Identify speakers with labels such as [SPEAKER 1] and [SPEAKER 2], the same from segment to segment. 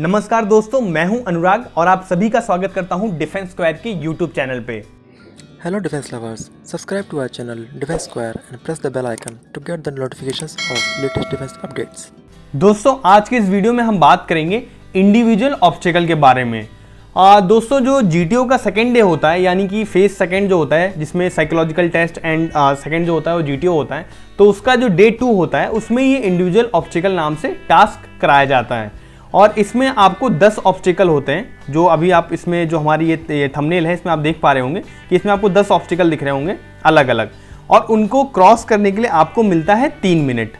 [SPEAKER 1] नमस्कार दोस्तों, मैं हूं अनुराग और आप सभी का स्वागत करता हूं डिफेंस स्क्वायर के यूट्यूब चैनल पे।
[SPEAKER 2] Hello defense lovers, subscribe to our channel Defense Square and press the bell icon to get the notifications of latest defense updates.
[SPEAKER 1] दोस्तों आज के इस वीडियो में हम बात करेंगे इंडिविजुअल ऑब्स्टेकल के बारे में। दोस्तों जो जीटीओ का सेकेंड डे होता है, यानी कि फेज सेकेंड जो होता है जिसमें साइकोलॉजिकल टेस्ट एंड सेकेंड जो होता है वो जीटीओ होता है, तो उसका जो डे 2 होता है उसमें ये इंडिविजुअल ऑब्स्टेकल नाम से टास्क कराया जाता है। और इसमें आपको 10 ऑब्स्टेकल होते हैं, जो अभी आप इसमें जो हमारी ये थंबनेल है इसमें आप देख पा रहे होंगे कि इसमें आपको 10 ऑब्स्टेकल दिख रहे होंगे अलग अलग, और उनको क्रॉस करने के लिए आपको मिलता है 3 मिनट।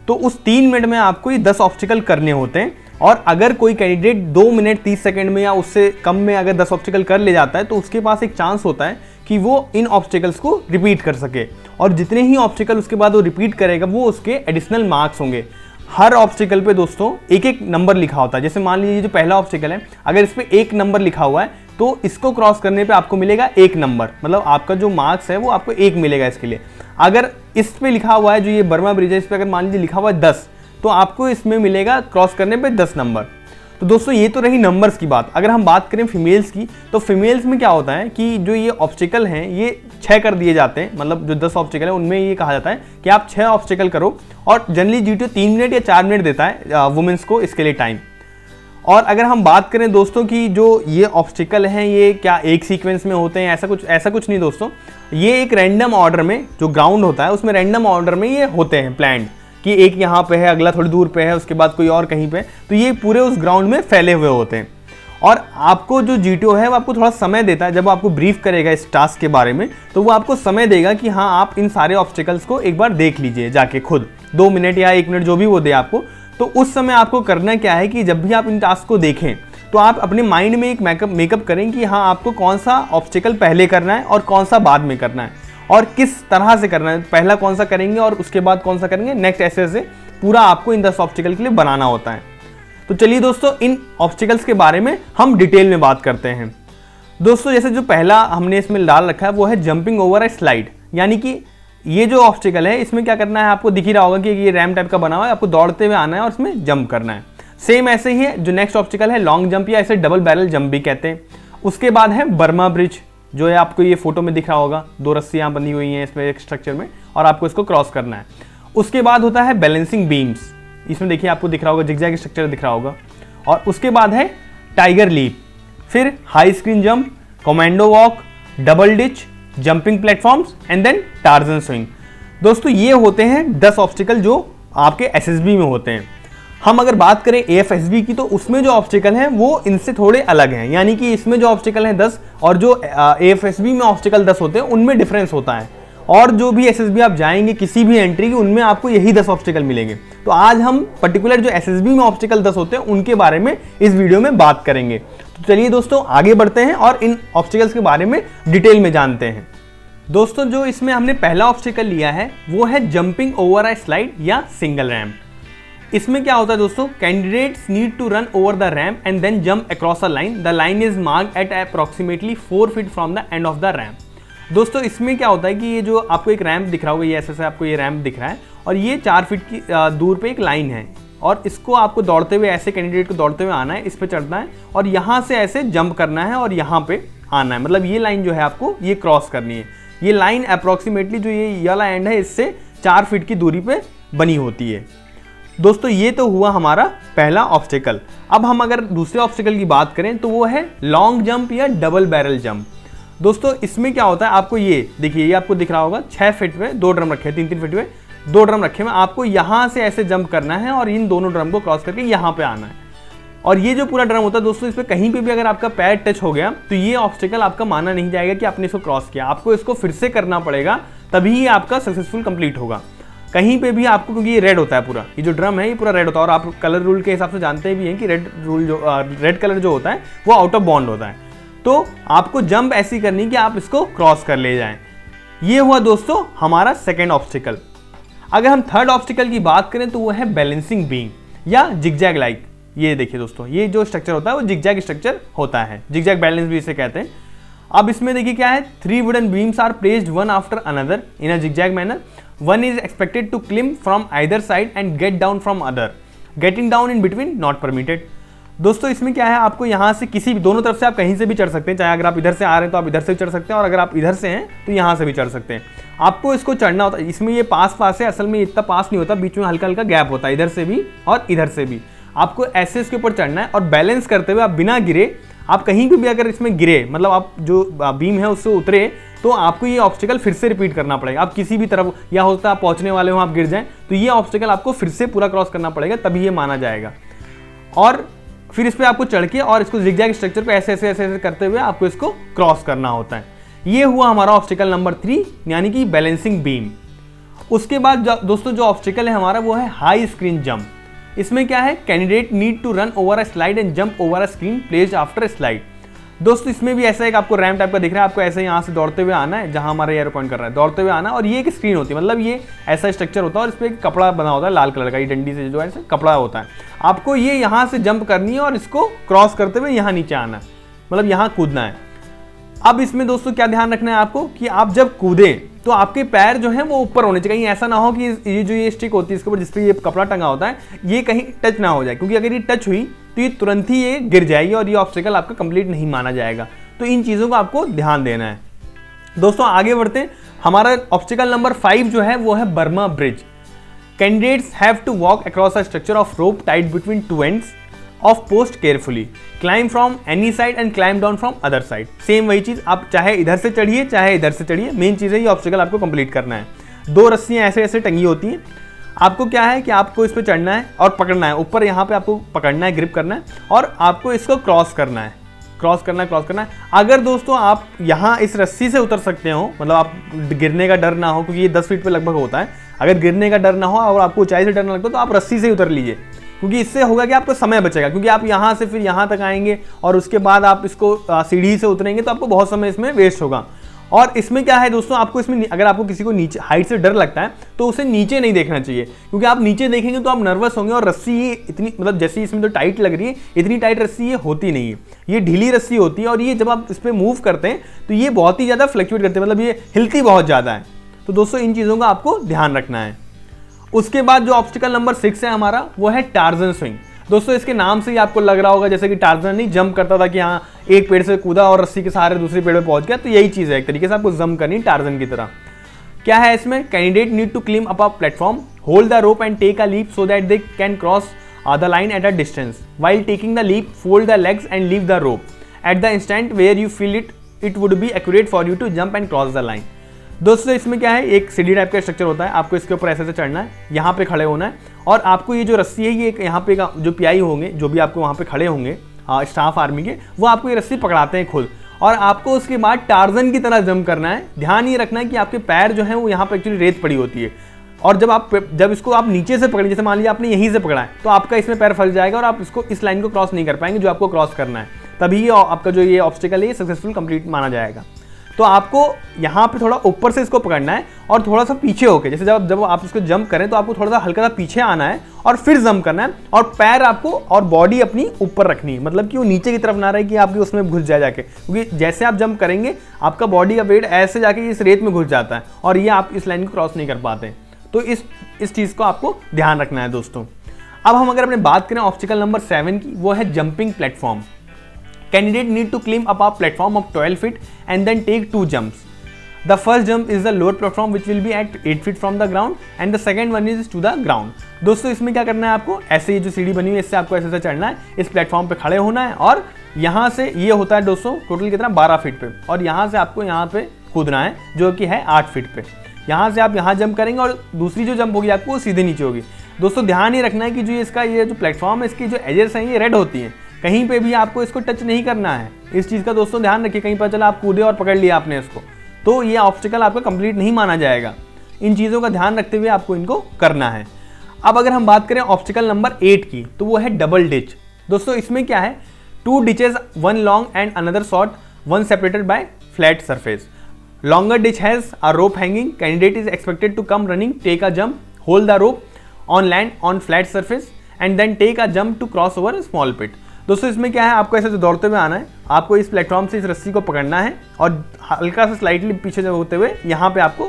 [SPEAKER 1] तो उस 3 मिनट में आपको ये 10 ऑब्स्टेकल करने होते हैं, और अगर कोई कैंडिडेट 2 मिनट 30 सेकंड में या उससे कम में अगर 10 ऑब्स्टेकल कर ले जाता है तो उसके पास एक चांस होता है कि वो इन ऑब्स्टेकल्स को रिपीट कर सके, और जितने ही ऑब्स्टेकल उसके बाद वो रिपीट करेगा वो उसके एडिशनल मार्क्स होंगे। हर ऑब्स्टेकल पे दोस्तों एक एक नंबर लिखा होता है। जैसे मान लीजिए जो पहला ऑब्स्टेकल है, अगर इस पे 1 नंबर लिखा हुआ है तो इसको क्रॉस करने पे आपको मिलेगा 1 नंबर, मतलब आपका जो मार्क्स है वो आपको 1 मिलेगा इसके लिए। अगर इस पे लिखा हुआ है जो ये बर्मा ब्रिज है, इस पे अगर मान लीजिए लिखा हुआ है 10, तो आपको इसमें मिलेगा क्रॉस करने पे 10 नंबर। तो दोस्तों ये तो रही नंबर्स की बात। अगर हम बात करें फीमेल्स की, तो फीमेल्स में क्या होता है कि जो ये ऑब्स्टेकल हैं ये 6 कर दिए जाते हैं, मतलब जो 10 ऑब्स्टेकल है उनमें ये कहा जाता है कि आप 6 ऑब्स्टेकल करो, और जनरली जीटीओ 3 मिनट या 4 मिनट देता है वुमेन्स को इसके लिए टाइम। और अगर हम बात करें दोस्तों कि जो ये ऑब्स्टेकल हैं ये क्या एक सीक्वेंस में होते हैं, ऐसा कुछ नहीं दोस्तों। ये एक रैंडम ऑर्डर में जो ग्राउंड होता है उसमें रैंडम ऑर्डर में ये होते हैं प्लान्ड, कि एक यहाँ पे है, अगला थोड़ी दूर पे है, उसके बाद कोई और कहीं पे, तो ये पूरे उस ग्राउंड में फैले हुए होते हैं। और आपको जो जीटीओ है वो आपको थोड़ा समय देता है, जब आपको ब्रीफ करेगा इस टास्क के बारे में तो वो आपको समय देगा कि हाँ आप इन सारे ऑब्स्टेकल्स को एक बार देख लीजिए जाके खुद, 2 मिनट या 1 मिनट जो भी वो दे आपको। तो उस समय आपको करना क्या है कि जब भी आप इन टास्क को देखें तो आप अपने माइंड में एक मेकअप करें कि हाँ आपको कौन सा ऑब्स्टेकल पहले करना है और कौन सा बाद में करना है, और किस तरह से करना है, पहला कौन सा करेंगे और उसके बाद कौन सा करेंगे नेक्स्ट, ऐसे पूरा आपको इन 10 ऑब्स्टेकल के लिए बनाना होता है। तो चलिए दोस्तों इन ऑब्स्टेकल्स के बारे में हम डिटेल में बात करते हैं। दोस्तों जैसे जो पहला हमने इसमें डाल रखा है वो है जंपिंग ओवर ए स्लाइड, यानी कि ये जो ऑब्स्टेकल है इसमें क्या करना है, आपको दिख ही रहा होगा कि ये रैम टाइप का बना हुआ है, आपको दौड़ते हुए आना है और इसमें जंप करना है। सेम ऐसे ही है जो नेक्स्ट ऑब्स्टेकल है लॉन्ग जंप, या इसे डबल बैरल जंप भी कहते हैं। उसके बाद है बर्मा ब्रिज, जो है आपको ये फोटो में दिख रहा होगा, 2 रस्सियां बंधी हुई हैं इसमें एक स्ट्रक्चर में, और आपको इसको क्रॉस करना है। उसके बाद होता है बैलेंसिंग बीम्स, इसमें देखिए आपको दिख रहा होगा जिगजैग स्ट्रक्चर दिख रहा होगा। और उसके बाद है टाइगर लीप, फिर high screen jump, commando walk, double ditch, jumping platforms and then Tarzan swing. दोस्तों ये होते हैं 10 ऑब्स्टेकल जो आपके एसएसबी में होते हैं। हम अगर बात करें एएफएसबी की, तो उसमें जो ऑब्स्टेकल हैं वो इनसे थोड़े अलग हैं, यानी कि इसमें जो ऑब्स्टेकल हैं 10 और जो एएफएसबी में ऑब्स्टेकल 10 होते हैं उनमें डिफरेंस होता है। और जो भी एसएसबी आप जाएंगे किसी भी एंट्री की, उनमें आपको यही 10 ऑब्स्टेकल मिलेंगे। तो आज हम पर्टिकुलर जो एसएसबी में ऑब्स्टेकल 10 होते हैं उनके बारे में इस वीडियो में बात करेंगे। तो चलिए दोस्तों आगे बढ़ते हैं और इन ऑब्स्टेकल्स के बारे में डिटेल में जानते हैं। दोस्तों जो इसमें हमने पहला ऑब्स्टेकल लिया है वो है जंपिंग ओवर अ स्लाइड या सिंगल रैम्प। इसमें क्या होता है दोस्तों, candidates need to run over the ramp and then jump across a line, the line is marked at approximately 4 feet from the end of the ramp. दोस्तों इसमें क्या होता है कि ये जो आपको एक रैम्प दिख रहा होगा, ये ऐसे आपको ये रैम्प दिख रहा है, और ये 4 फीट की दूर पे एक लाइन है, और इसको आपको दौड़ते हुए ऐसे कैंडिडेट को दौड़ते हुए आना है, इस पे चढ़ना है और यहाँ से ऐसे जंप करना है और यहाँ पे आना है। मतलब ये लाइन जो है आपको ये क्रॉस करनी है। ये लाइन अप्रॉक्सीमेटली जो ये वाला एंड है इससे 4 फीट की दूरी पे बनी होती है। दोस्तों ये तो हुआ हमारा पहला ऑब्स्टेकल। अब हम अगर दूसरे ऑब्स्टेकल की बात करें तो वो है लॉन्ग जंप या डबल बैरल जंप। दोस्तों इसमें क्या होता है, आपको ये देखिए, ये आपको दिख रहा होगा 6 फीट में 2 ड्रम रखे हैं, 3-3 फीट में 2 ड्रम रखे हैं। आपको यहाँ से ऐसे जंप करना है और इन दोनों ड्रम को क्रॉस करके यहाँ पे आना है। और ये जो पूरा ड्रम होता है दोस्तों, इस पर कहीं पे भी अगर आपका पैर टच हो गया तो ये ऑब्स्टेकल आपका माना नहीं जाएगा कि आपने इसको क्रॉस किया। आपको इसको फिर से करना पड़ेगा, तभी ये आपका सक्सेसफुल कंप्लीट होगा। कहीं पे भी आपको, क्योंकि ये रेड होता है पूरा, ये जो ड्रम है ये पूरा रेड होता है, और आप कलर रूल के हिसाब से जानते भी हैं कि रेड कलर जो होता है वो आउट ऑफ बाउंड होता है। तो आपको जंप ऐसी करनी कि आप इसको क्रॉस कर ले जाएं। ये हुआ दोस्तों हमारा सेकेंड ऑब्स्टेकल। अगर हम थर्ड ऑब्स्टेकल की बात करें तो वो है बैलेंसिंग बीम या जिगजैग लाइक। ये देखिए दोस्तों, ये जो स्ट्रक्चर होता है वो जिगजैग स्ट्रक्चर होता है, जिगजैग बैलेंस भी इसे कहते हैं। अब इसमें देखिए क्या है, 3 wooden beams are placed one after another in a zigzag manner, one is expected to climb from either side and get down from other, getting down in between not permitted. दोस्तों इसमें क्या है, आपको यहाँ से किसी भी दोनों तरफ से आप कहीं से भी चढ़ सकते हैं, चाहे अगर आप इधर से आ रहे हैं तो आप इधर से भी चढ़ सकते हैं, और अगर आप इधर से हैं तो यहाँ से भी चढ़ सकते हैं। आपको इसको चढ़ना होता है, इसमें ये पास है, असल में इतना पास नहीं होता, बीच में हल्का हल्का गैप होता है, इधर से भी और इधर से भी। आपको ऐसे इसके ऊपर चढ़ना है और बैलेंस करते हुए आप बिना गिरे, आप कहीं भी अगर इसमें गिरे, मतलब आप जो बीम है उससे उतरे, तो आपको ये ऑब्स्टिकल फिर से रिपीट करना पड़ेगा। आप किसी भी तरफ, या होता है आप पहुंचने वाले हो आप गिर जाएं, तो ये ऑब्स्टिकल आपको फिर से पूरा क्रॉस करना पड़ेगा, तभी ये माना जाएगा। और फिर इस पर आपको चढ़ के और इसको जिगजैग स्ट्रक्चर पे ऐसे ऐसे ऐसे ऐसे करते हुए आपको इसको क्रॉस करना होता है। ये हुआ हमारा ऑब्स्टिकल नंबर 3, यानी कि बैलेंसिंग बीम। उसके बाद दोस्तों जो ऑब्स्टिकल है हमारा वो है हाई स्क्रीन जंप। इसमें क्या है, candidate need to run over a slide and jump over a screen placed after slide. दोस्तों इसमें भी ऐसा एक आपको रैंप टाइप का दिख रहा है, आपको ऐसे यहाँ से दौड़ते हुए आना है, जहाँ हमारा एरो पॉइंट कर रहा है, दौड़ते हुए आना, और ये एक स्क्रीन होती है, मतलब ये ऐसा स्ट्रक्चर होता है और इस पर एक कपड़ा बना होता है लाल कलर का, ये डंडी से जो है कपड़ा होता है। आपको ये यहाँ से जंप करनी है और इसको क्रॉस करते हुए यहाँ नीचे आना है, मतलब यहाँ कूदना है। अब इसमें दोस्तों क्या ध्यान रखना है आपको, कि आप जब कूदे तो आपके पैर जो है वो ऊपर होने चाहिए। कहीं ऐसा ना हो कि ये जो ये स्टिक होती है इसके ऊपर जिस पे ये कपड़ा टंगा होता है, ये कहीं टच ना हो जाए, क्योंकि अगर ये टच हुई तो ये तुरंत ही ये गिर जाएगी और ये ऑब्स्टिकल आपका कंप्लीट नहीं माना जाएगा। तो इन चीज़ों को आपको ध्यान देना है। दोस्तों आगे बढ़ते हैं। हमारा ऑब्स्टिकल नंबर 5 जो है वो है Burma bridge. Candidates have to walk across a structure of rope tied between two ends of post carefully, climb from any side and climb down from other side. Same वही चीज़, आप चाहे इधर से चढ़िए चाहे इधर से चढ़िए, मेन चीज़ है ये ऑब्स्टिकल आपको कंप्लीट करना है। 2 रस्सियाँ ऐसे ऐसे टंगी होती हैं, आपको क्या है कि आपको इस पर चढ़ना है और पकड़ना है, ऊपर यहाँ पे आपको पकड़ना है, ग्रिप करना है, और आपको इसको क्रॉस करना है, क्रॉस करना है। अगर दोस्तों आप यहाँ इस रस्सी से उतर सकते हो, मतलब आप गिरने का डर ना हो, क्योंकि ये 10 फीट पे लगभग होता है, अगर गिरने का डर ना हो और आपको ऊंचाई से डर ना लगता तो आप रस्सी से ही उतर लीजिए, क्योंकि इससे होगा कि आपको समय बचेगा, क्योंकि आप यहाँ से फिर यहाँ तक आएंगे और उसके बाद आप इसको सीढ़ी से उतरेंगे तो आपको बहुत समय इसमें वेस्ट होगा। और इसमें क्या है दोस्तों, आपको इसमें अगर आपको किसी को नीचे हाइट से डर लगता है तो उसे नीचे नहीं देखना चाहिए, क्योंकि आप नीचे देखेंगे तो आप नर्वस होंगे, और रस्सी ये इतनी, मतलब जैसी इसमें तो टाइट लग रही है, इतनी टाइट रस्सी ये होती नहीं है, ये ढीली रस्सी होती है, और ये जब आप इस पर मूव करते हैं तो ये बहुत ही ज़्यादा फ्लक्चुएट करते हैं, मतलब ये हिलती बहुत ज़्यादा है। तो दोस्तों इन चीज़ों का आपको ध्यान रखना है। उसके बाद जो ऑब्स्टिकल नंबर 6 है हमारा वो है टार्जन स्विंग। दोस्तों इसके नाम से ही आपको लग रहा होगा जैसे कि टार्जन नहीं जंप करता था कि हाँ एक पेड़ से कूदा और रस्सी के सहारे दूसरे पेड़ पे पहुंच गया, तो यही चीज़ है, एक तरीके से आपको जंप करनी टार्जन की तरह। क्या है इसमें, candidate need to climb up a platform, hold the rope and take a leap so that they can cross the line at a distance. While taking the leap fold the legs and leave the rope at the instant where you feel it would be accurate for you to jump and cross the line. दोस्तों इसमें क्या है, एक सीढ़ी type का structure होता है, आपको इसके ऊपर ऐसे से चढ़ना है, यहाँ पे खड़े होना है, और आपको ये जो रस्सी है ये यहाँ पे जो पीआई होंगे, जो भी आपको वहाँ पे खड़े होंगे स्टाफ आर्मी के, वो आपको ये रस्सी पकड़ाते हैं खुद, और आपको उसके बाद टार्जन की तरह जंप करना है। ध्यान ये रखना है कि आपके पैर जो है वो यहाँ पे एक्चुअली रेत पड़ी होती है, और जब इसको आप नीचे से पकड़ें, जैसे मान लीजिए आपने यहीं से पकड़ा है, तो आपका इसमें पैर फंस जाएगा और आप इसको इस लाइन को क्रॉस नहीं कर पाएंगे जो आपको क्रॉस करना है, तभी आपका जो ये ऑब्स्टिकल है ये सक्सेसफुल कंप्लीट माना जाएगा। तो आपको यहाँ पे थोड़ा ऊपर से इसको पकड़ना है और थोड़ा सा पीछे होके, जैसे जब आप इसको जंप करें तो आपको थोड़ा सा हल्का सा पीछे आना है और फिर जंप करना है, और पैर आपको और बॉडी अपनी ऊपर रखनी है, मतलब कि वो नीचे की तरफ ना रहे कि आपकी उसमें घुस जाए जाके, क्योंकि जैसे आप जंप करेंगे आपका बॉडी का वेट ऐसे जाके इस रेत में घुस जाता है और ये आप इस लाइन को क्रॉस नहीं कर पाते। तो इस चीज़ को आपको ध्यान रखना है दोस्तों। अब हम अगर अपने बात करें ऑब्स्टिकल नंबर 7 की, वो है jumping platform. Candidate need to climb up a platform of 12 feet and then take 2 jumps. The first jump is the lower platform which will be at 8 feet from the ground and the second one is to the ground। दोस्तों इसमें क्या करना है आपको, ऐसे ये जो सीढ़ी बनी हुई है इससे आपको ऐसे चढ़ना है, इस प्लेटफॉर्म पे खड़े होना है, और यहाँ से ये होता है दोस्तों टोटल कितना 12 फीट पे, और यहाँ से आपको यहाँ पे कूदना है जो कि है 8 फीट पे। यहाँ से आप यहाँ जंप करेंगे और दूसरी जो जंप होगी आपको सीधे नीचे होगी। दोस्तों ध्यान ही रखना है कि जो इसका ये जो प्लेटफॉर्म है इसकी जो एजेस हैं ये रेड होती हैं, कहीं पे भी आपको इसको टच नहीं करना है। इस चीज़ का दोस्तों ध्यान रखिए, कहीं पता चला आप कूदे और पकड़ लिया आपने इसको, तो ये ऑब्स्टिकल आपका कंप्लीट नहीं माना जाएगा। इन चीज़ों का ध्यान रखते हुए आपको इनको करना है। अब अगर हम बात करें ऑब्स्टिकल नंबर 8 की, तो वो है डबल डिच। दोस्तों इसमें क्या है, 2 ditches, 1 long and another short, 1 separated by flat surface. Longer ditch has a rope hanging, candidate is expected to come running, take a jump, hold the rope on land on flat surface and then take a jump to cross over small pit. दोस्तों इसमें क्या है, आपको ऐसे दौड़ते हुए आना है, आपको इस प्लेटफॉर्म से इस रस्सी को पकड़ना है और हल्का सा स्लाइटली पीछे होते हुए यहाँ पे आपको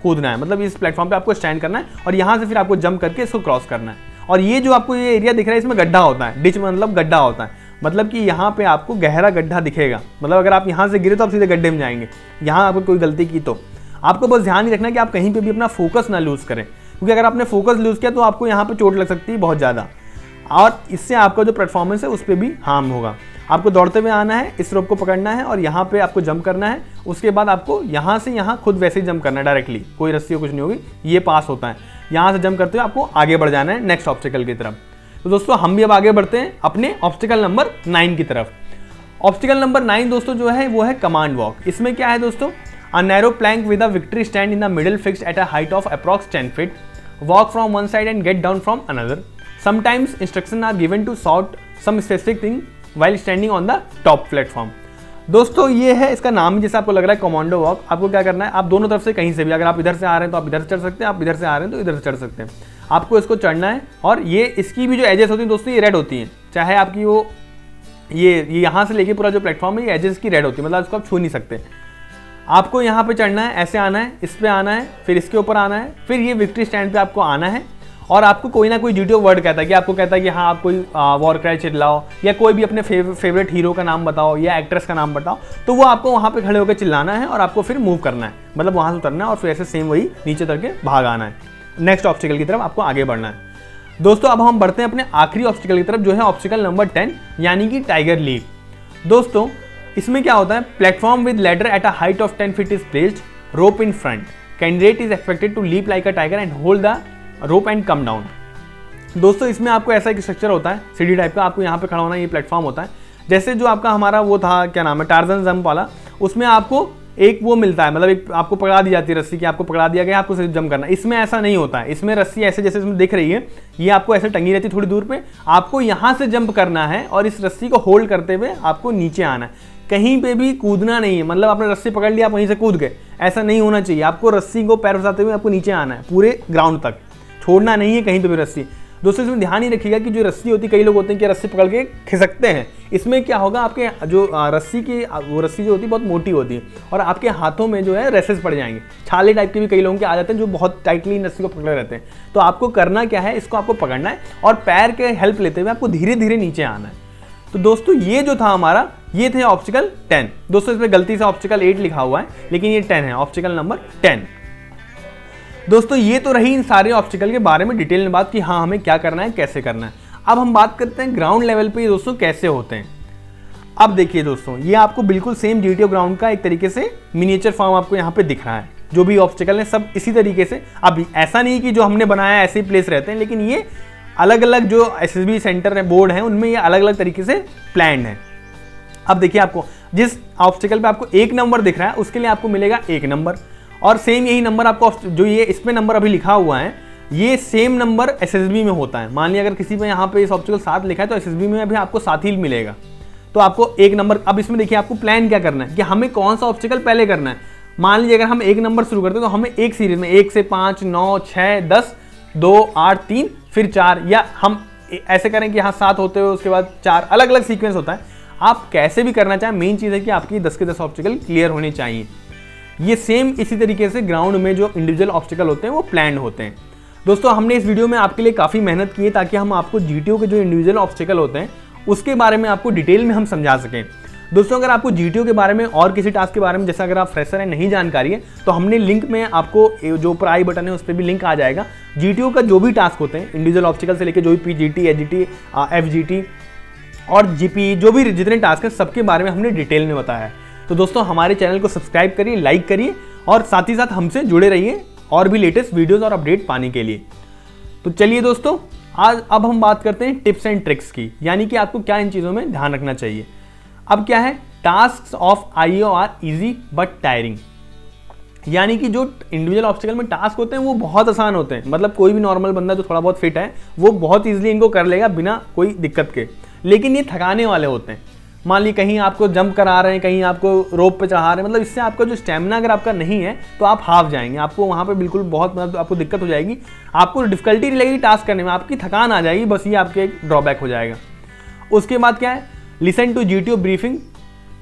[SPEAKER 1] कूदना है, मतलब इस प्लेटफॉर्म पे आपको स्टैंड करना है और यहाँ से फिर आपको जंप करके इसको क्रॉस करना है। और ये जो आपको ये एरिया दिख रहा है इसमें गड्ढा होता है, डिच मतलब गड्ढा होता है, मतलब कि यहाँ पे आपको गहरा गड्ढा दिखेगा, मतलब अगर आप यहाँ से गिरे तो आप सीधे गड्ढे में जाएंगे। यहाँ आपको कोई गलती की तो आपको बस ध्यान ही रखना है कि आप कहीं पे भी अपना फोकस ना लूज़ करें, क्योंकि अगर आपने फोकस लूज़ किया तो आपको यहाँ पे चोट लग सकती है बहुत ज़्यादा, और इससे आपका जो परफॉर्मेंस है उस पर भी हार्म होगा। आपको दौड़ते हुए आना है, इस रोप को पकड़ना है और यहाँ पे आपको जंप करना है। उसके बाद आपको यहाँ से यहाँ खुद वैसे ही जंप करना है डायरेक्टली, कोई रस्सी कुछ नहीं होगी, ये पास होता है। यहाँ से जंप करते हुए आपको आगे बढ़ जाना है नेक्स्ट ऑब्स्टिकल की तरफ। तो दोस्तों हम भी अब आगे बढ़ते हैं अपने ऑब्स्टिकल नंबर 9 की तरफ। ऑब्स्टिकल नंबर 9 दोस्तों जो है वो है कमांड वॉक। इसमें क्या है दोस्तों, a narrow plank with a victory stand in the middle fixed at a height of approx 10 feet, walk from one side and get down from another. Sometimes instruction are given to sort some specific thing while standing on the top platform। दोस्तों ये है इसका नाम ही जैसे आपको लग रहा है कमांडो वॉक। आपको क्या करना है, आप दोनों तरफ से कहीं से भी, अगर आप इधर से आ रहे हैं तो आप इधर से चढ़ सकते हैं, आप इधर से आ रहे हैं तो इधर से चढ़ सकते हैं। आपको इसको चढ़ना है और ये इसकी भी जो एजेस होती हैं दोस्तों ये रेड होती हैं, चाहे आपकी वो ये यहाँ से लेके पूरा जो प्लेटफॉर्म है ये एजेस की रेड होती है, मतलब इसको आप छू नहीं सकते। आपको यहाँ पे चढ़ना है, ऐसे आना है, इस पर आना है, फिर इसके ऊपर आना है, फिर ये विक्ट्री स्टैंड पे आपको आना है और आपको कोई ना कोई जीटीओ वर्ड कहता है कि आपको कहता है कि हाँ आप कोई वॉर क्राई चिल्लाओ या कोई भी अपने फेवरेट हीरो का नाम बताओ या एक्ट्रेस का नाम बताओ, तो वो आपको वहाँ पे खड़े होकर चिल्लाना है और आपको फिर मूव करना है, मतलब वहाँ से उतरना है और फिर ऐसे सेम वही नीचे उतर के भाग आना है। नेक्स्ट ऑब्स्टिकल की तरफ आपको आगे बढ़ना है। दोस्तों अब हम बढ़ते हैं अपने आखिरी ऑब्स्टिकल की तरफ जो है ऑब्स्टिकल नंबर 10 यानी कि टाइगर लीप। दोस्तों इसमें क्या होता है, platform with ladder at a height of 10 feet is placed, rope in front, candidate is expected to leap like a tiger and hold the rope and come down. दोस्तों इसमें आपको ऐसा एक स्ट्रक्चर होता है सीढ़ी टाइप का, आपको यहाँ पे खड़ा होना, ये प्लेटफॉर्म होता है। जैसे जो आपका हमारा वो था क्या नाम है टार्जन जंप वाला, उसमें आपको एक वो मिलता है, मतलब एक आपको पकड़ा दी जाती है रस्सी की, आपको पकड़ा दिया गया, आपको सिर्फ जंप करना। इसमें ऐसा नहीं होता है, इसमें रस्सी ऐसे जैसे इसमें दिख रही है ये आपको ऐसे टंगी रहती है थोड़ी दूर पे, आपको यहाँ से जंप करना है और इस रस्सी को होल्ड करते हुए आपको नीचे आना है। कहीं पे भी कूदना नहीं है, मतलब आपने रस्सी पकड़ लिया आप वहीं से कूद गए, ऐसा नहीं होना चाहिए। आपको रस्सी को पैर फंसाते हुए आपको नीचे आना है, पूरे ग्राउंड तक छोड़ना नहीं है कहीं पे भी रस्सी। दोस्तों इसमें ध्यान ही रखिएगा कि जो रस्सी होती है, कई लोग होते हैं कि रस्सी पकड़ के खिसकते हैं, इसमें क्या होगा आपके जो रस्सी की वो रस्सी जो होती है बहुत मोटी होती है और आपके हाथों में जो है रेसेस पड़ जाएंगे, छाले टाइप के भी कई लोगों के आ जाते हैं जो बहुत टाइटली रस्सी को पकड़े रहते हैं। तो आपको करना क्या है, इसको आपको पकड़ना है और पैर के हेल्प लेते हुए आपको धीरे धीरे नीचे आना है। तो दोस्तों ये जो था हमारा, ये थे ऑब्स्टिकल 10। दोस्तों इसमें गलती से ऑब्स्टिकल 8 लिखा हुआ है लेकिन ये 10 है, ऑब्स्टिकल नंबर 10। दोस्तों ये तो रही इन सारे ऑब्स्टिकल के बारे में डिटेल में बात कि हाँ हमें क्या करना है, कैसे करना है। अब हम बात करते हैं ग्राउंड लेवल पे ये दोस्तों कैसे होते हैं। अब देखिए दोस्तों ये आपको बिल्कुल सेम जीटीओ ग्राउंड का एक तरीके से मिनिएचर फॉर्म आपको यहाँ पे दिख रहा है। जो भी ऑब्स्टिकल है सब इसी तरीके से, अब ऐसा नहीं कि जो हमने बनाया है ऐसे ही प्लेस रहते हैं, लेकिन ये अलग अलग जो एसएसबी सेंटर है बोर्ड है उनमें ये अलग अलग तरीके से प्लान है। अब देखिए आपको जिस ऑब्स्टिकल पे आपको 1 नंबर दिख रहा है उसके लिए आपको मिलेगा 1 नंबर, और सेम यही नंबर आपको जो ये इस पे नंबर अभी लिखा हुआ है ये सेम नंबर एसएसबी में होता है। मान लिया अगर किसी पे यहाँ पे इस ऑब्स्टिकल 7 लिखा है तो एसएसबी में भी आपको 7 ही मिलेगा, तो आपको 1 नंबर। अब इसमें देखिए आपको प्लान क्या करना है कि हमें कौन सा ऑब्स्टिकल पहले करना है। मान लीजिए अगर हम 1 नंबर शुरू करते हैं तो हमें एक सीरीज में 1 से 5, 9, 6, 10, 2, 8, 3 फिर 4, या हम ऐसे करें कि यहाँ 7 होते हुए उसके बाद 4, अलग अलग सीक्वेंस होता है। आप कैसे भी करना चाहें, मेन चीज़ है कि आपकी 10 के 10 ऑब्स्टिकल क्लियर होने चाहिए। ये सेम इसी तरीके से ग्राउंड में जो इंडिविजुअल ऑब्स्टिकल होते हैं वो प्लान्ड होते हैं। दोस्तों हमने इस वीडियो में आपके लिए काफ़ी मेहनत की है ताकि हम आपको जीटीओ के जो इंडिविजुअल ऑब्स्टिकल होते हैं उसके बारे में आपको डिटेल में हम समझा सकें। दोस्तों अगर आपको जीटीओ के बारे में और किसी टास्क के बारे में, जैसा अगर आप फ्रेशर हैं नहीं जानकारी है, तो हमने लिंक में आपको जो ऊपर आई बटन है उस पर भी लिंक आ जाएगा। जीटीओ का जो भी टास्क होते हैं इंडिविजुअल ऑब्स्टिकल से लेकर जो भी पीजीटी, एचजीटी, एफजीटी और जीपी, जो भी जितने टास्क हैं सबके बारे में हमने डिटेल में बताया है। तो दोस्तों हमारे चैनल को सब्सक्राइब करिए, लाइक करिए और साथ ही साथ हमसे जुड़े रहिए और भी लेटेस्ट वीडियोस और अपडेट पाने के लिए। तो चलिए दोस्तों आज अब हम बात करते हैं टिप्स एंड ट्रिक्स की, यानी कि आपको क्या इन चीज़ों में ध्यान रखना चाहिए। अब क्या है, tasks of IO are easy but tiring, यानी कि जो इंडिविजुअल ऑब्स्टिकल में टास्क होते हैं वो बहुत आसान होते हैं, मतलब कोई भी नॉर्मल बंदा जो थोड़ा बहुत फिट है वो बहुत ईजिली इनको कर लेगा बिना कोई दिक्कत के, लेकिन ये थकाने वाले होते हैं। मान ली कहीं आपको जंप करा रहे हैं, कहीं आपको रोप पे चढ़ा रहे हैं, मतलब इससे आपका जो स्टेमिना अगर आपका नहीं है तो आप हाफ जाएंगे, आपको वहाँ पे बिल्कुल बहुत मतलब आपको दिक्कत हो जाएगी, आपको डिफिकल्टी लगेगी टास्क करने में, आपकी थकान आ जाएगी, बस ये आपके एक ड्रॉबैक हो जाएगा। उसके बाद क्या है, listen to GTO briefing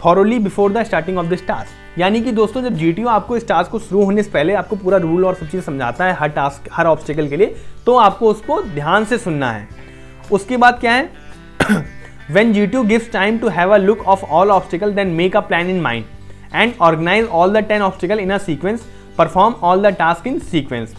[SPEAKER 1] thoroughly before the starting of this task, यानी कि दोस्तों जब GTO आपको इस टास्क को शुरू होने से पहले आपको पूरा रूल और सब चीज़ समझाता है हर टास्क हर ऑब्स्टिकल के लिए, तो आपको उसको ध्यान से सुनना है। उसके बाद क्या है When GTO gives time to have a look of all obstacles, then make a plan in mind and organize all the 10 obstacles in a sequence, perform all the tasks in sequence।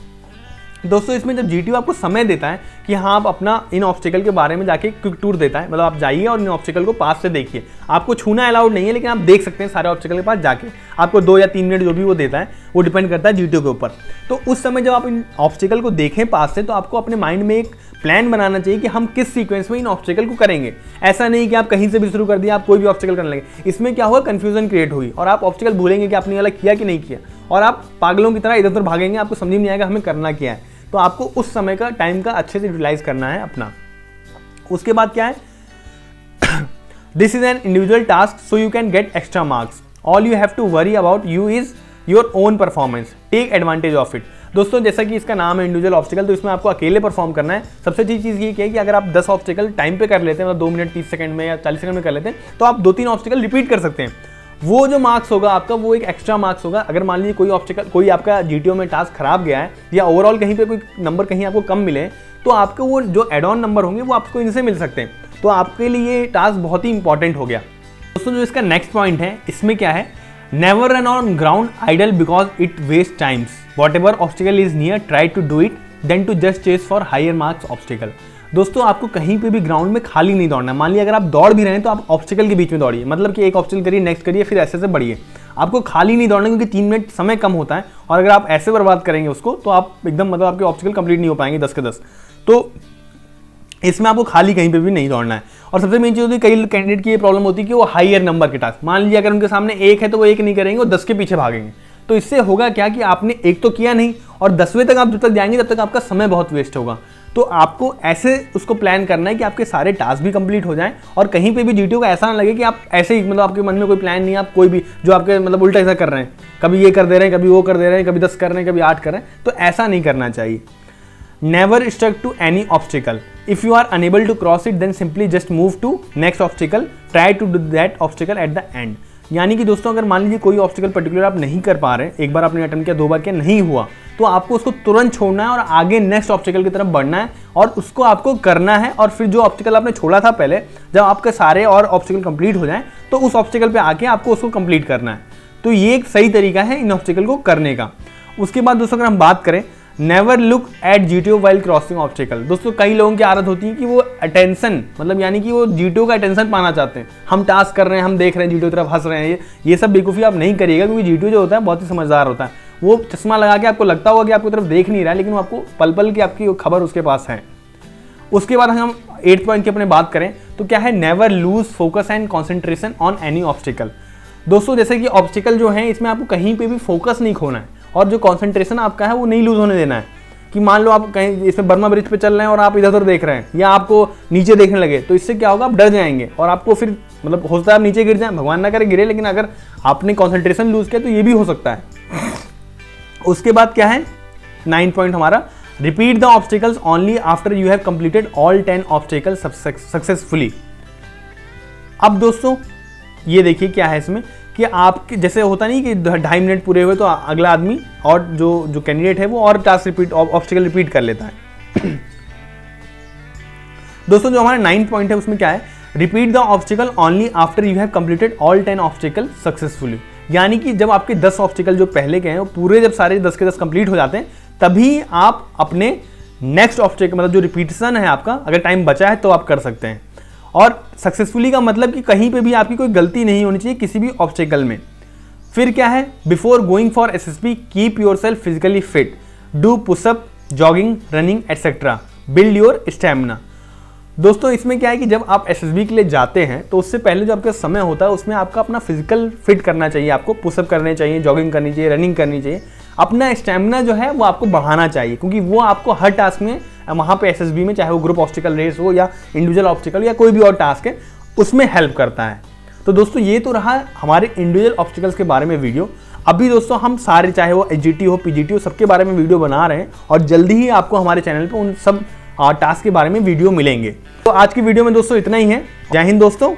[SPEAKER 1] दोस्तों इसमें जब GTO आपको समय देता है कि हाँ आप अपना इन ऑब्स्टिकल के बारे में जाके क्विक टूर देता है, मतलब आप जाइए और इन ऑब्स्टिकल को पास से देखिए। आपको छूना अलाउड नहीं है, लेकिन आप देख सकते हैं सारे ऑब्स्टिकल के पास जाके। आपको 2 या 3 मिनट जो भी वो देता है वो डिपेंड करता है GTO के ऊपर। तो उस समय जब आप इन ऑब्स्टिकल को देखें पास से, तो आपको अपने माइंड में एक प्लान बनाना चाहिए कि हम किस सीक्वेंस में इन ऑब्स्टिकल को करेंगे। ऐसा नहीं कि आप कहीं से भी शुरू कर दिया, आप कोई भी ऑब्स्टिकल करने लगे। इसमें क्या होगा, कंफ्यूजन क्रिएट हुई और आप ऑब्स्टिकल भूलेंगे कि आपने वाला किया कि नहीं किया, और आप पागलों की तरह इधर उधर भागेंगे, आपको समझ नहीं आएगा हमें करना क्या है। तो आपको उस समय का टाइम का अच्छे से यूटिलाइज करना है अपना। उसके बाद क्या है, this is an individual task so you can get extra marks. All you have to worry about you is your own performance, take advantage of it. दोस्तों जैसा कि इसका नाम है इंडिविजुअल ऑब्स्टिकल, तो इसमें आपको अकेले परफॉर्म करना है। सबसे अच्छी चीज़ ये है कि अगर आप 10 ऑब्स्टिकल टाइम पे कर लेते हैं, मतलब 2 मिनट 30 सेकंड में या 40 सेकंड में कर लेते हैं, तो आप 2-3 ऑब्स्टिकल रिपीट कर सकते हैं। वो जो मार्क्स होगा आपका, वो एक एक्स्ट्रा मार्क्स होगा। अगर मान लीजिए कोई ऑब्स्टिकल, कोई आपका GTO में टास्क खराब गया है या ओवरऑल कहीं पे कोई नंबर कहीं आपको कम मिले, तो आपको वो जो एड ऑन नंबर होंगे वो आपको इनसे मिल सकते हैं। तो आपके लिए टास्क बहुत ही इंपॉर्टेंट हो गया। दोस्तों जो इसका नेक्स्ट पॉइंट है, इसमें क्या है, never run on ground idle because it waste times, whatever obstacle is near try to do it than to just chase for higher marks obstacle. दोस्तों आपको कहीं पे भी ग्राउंड में खाली नहीं दौड़ना है। मान लिया अगर आप दौड़ भी रहे हैं तो आप ऑब्स्टिकल के बीच में दौड़िए, मतलब कि एक ऑब्स्टिकल करिए, नेक्स्ट करिए, फिर ऐसे बढ़िए। आपको खाली नहीं दौड़ना, क्योंकि 3 मिनट समय कम होता है, और अगर आप ऐसे बर्बाद करेंगे उसको तो आप एकदम, मतलब आपके ऑब्स्टिकल कंप्लीट नहीं हो पाएंगे 10 के 10। तो इसमें आपको खाली कहीं पे भी नहीं दौड़ना है। और सबसे मेन चीज़ होती है, कई कैंडिडेट की ये प्रॉब्लम होती है कि वो हायर नंबर के टास्क, मान लीजिए अगर उनके सामने 1 है तो वो 1 नहीं करेंगे, वो 10 के पीछे भागेंगे। तो इससे होगा क्या कि आपने 1 तो किया नहीं, और 10वें तक आप जब तक जाएंगे तब तक आपका समय बहुत वेस्ट होगा। तो आपको ऐसे उसको प्लान करना है कि आपके सारे टास्क भी कंप्लीट हो जाएं, और कहीं पे भी GTO का ऐसा ना लगे कि आप ऐसे ही, मतलब आपके मन में कोई प्लान नहीं है, आप कोई भी जो आपके मतलब उल्टा ऐसा कर रहे हैं, कभी ये कर दे रहे हैं, कभी वो कर दे रहे हैं, कभी 10 कर रहे हैं, कभी 8 कर रहे हैं। तो ऐसा नहीं करना चाहिए। Never stuck to any obstacle, if you are unable to cross it then simply just move to next obstacle, try to do that obstacle at the end. यानी कि दोस्तों अगर मान लीजिए कोई ऑब्स्टिकल पर्टिकुलर आप नहीं कर पा रहे, एक बार आपने अटेम्प्ट किया, 2 बार किया, नहीं हुआ, तो आपको उसको तुरंत छोड़ना है और आगे नेक्स्ट ऑब्स्टिकल की तरफ बढ़ना है, और उसको आपको करना है। और फिर जो ऑब्स्टिकल आपने छोड़ा था पहले, जब आपके सारे और ऑब्स्टिकल कंप्लीट हो जाएं, तो उस ऑब्स्टिकल पे आके आपको उसको कंप्लीट करना है। तो ये एक सही तरीका है इन ऑब्स्टिकल को करने का। उसके बाद दोस्तों अगर हम बात करें, never look at GTO while crossing obstacle. दोस्तों कई लोगों की आदत होती है कि वो अटेंशन, मतलब यानी कि वो GTO का अटेंशन पाना चाहते हैं। हम टास्क कर रहे हैं, हम देख रहे हैं, GTO की तरफ हंस रहे हैं, ये सब बेवकूफ़ी आप नहीं करिएगा, क्योंकि GTO जो होता है बहुत ही समझदार होता है। वो चश्मा लगा के आपको लगता होगा कि आपकी तरफ देख नहीं रहा है, लेकिन वो आपको पल पल की आपकी खबर उसके पास है। उसके बाद हम 8th पॉइंट की अपने बात करें तो क्या है, never lose focus and concentration on any obstacle. दोस्तों जैसे कि ऑब्स्टिकल जो है, इसमें आपको कहीं पे भी फोकस नहीं खोना है, और जो कॉन्सेंट्रेशन आपका है वो नहीं लूज होने देना है। कि मान लो आप कहीं इसमें बर्मा ब्रिज पे चल रहे हैं और आप इधर उधर देख रहे हैं, या आपको नीचे देखने लगे, तो इससे क्या होगा, आप डर जाएंगे और आपको फिर मतलब हो सकता है आप नीचे गिर जाएं, भगवान ना करे गिरे, लेकिन अगर आपने कॉन्सेंट्रेशन लूज किया तो ये भी हो सकता है। उसके बाद क्या है, 9th पॉइंट हमारा, repeat the obstacles only after you have completed all 10 obstacles successfully. अब दोस्तों ये देखिए क्या है इसमें, कि आपके जैसे होता नहीं कि 2.5 मिनट पूरे हुए तो अगला आदमी और जो कैंडिडेट है वो और टास्क रिपीट, ऑब्स्टिकल रिपीट कर लेता है। दोस्तों जो हमारा 9th पॉइंट है उसमें क्या है, repeat the obstacle only after you have completed all 10 obstacle successfully. यानी कि जब आपके 10 ऑब्स्टिकल जो पहले के हैं वो पूरे जब सारे 10 के 10 कंप्लीट हो जाते हैं, तभी आप अपने नेक्स्ट ऑब्स्टिकल, मतलब जो रिपीटेशन है आपका, अगर टाइम बचा है तो आप कर सकते हैं। और सक्सेसफुली का मतलब कि कहीं पे भी आपकी कोई गलती नहीं होनी चाहिए किसी भी ऑब्स्टिकल में। फिर क्या है, before going for SSB keep yourself physically fit, do pushup, jogging, running etcetera, build your stamina. दोस्तों इसमें क्या है कि जब आप SSB के लिए जाते हैं तो उससे पहले जो आपका समय होता है उसमें आपका अपना फिजिकल फिट करना चाहिए, आपको पुशअप करने चाहिए, जॉगिंग करनी चाहिए, रनिंग करनी चाहिए। अपना स्टैमिना जो है वो आपको बढ़ाना चाहिए, क्योंकि वो आपको हर टास्क में वहाँ पे SSB में, चाहे वो ग्रुप ऑब्स्टिकल रेस हो या इंडिविजुअल ऑब्स्टिकल या कोई भी और टास्क है, उसमें हेल्प करता है। तो दोस्तों ये तो रहा हमारे इंडिविजुअल ऑब्स्टिकल्स के बारे में वीडियो। अभी दोस्तों हम सारे, चाहे वो HGT हो, PGT हो, सबके बारे में वीडियो बना रहे हैं, और जल्दी ही आपको हमारे चैनल पर उन सब टास्क के बारे में वीडियो मिलेंगे। तो आज की वीडियो में दोस्तों इतना ही है। जय हिंद दोस्तों।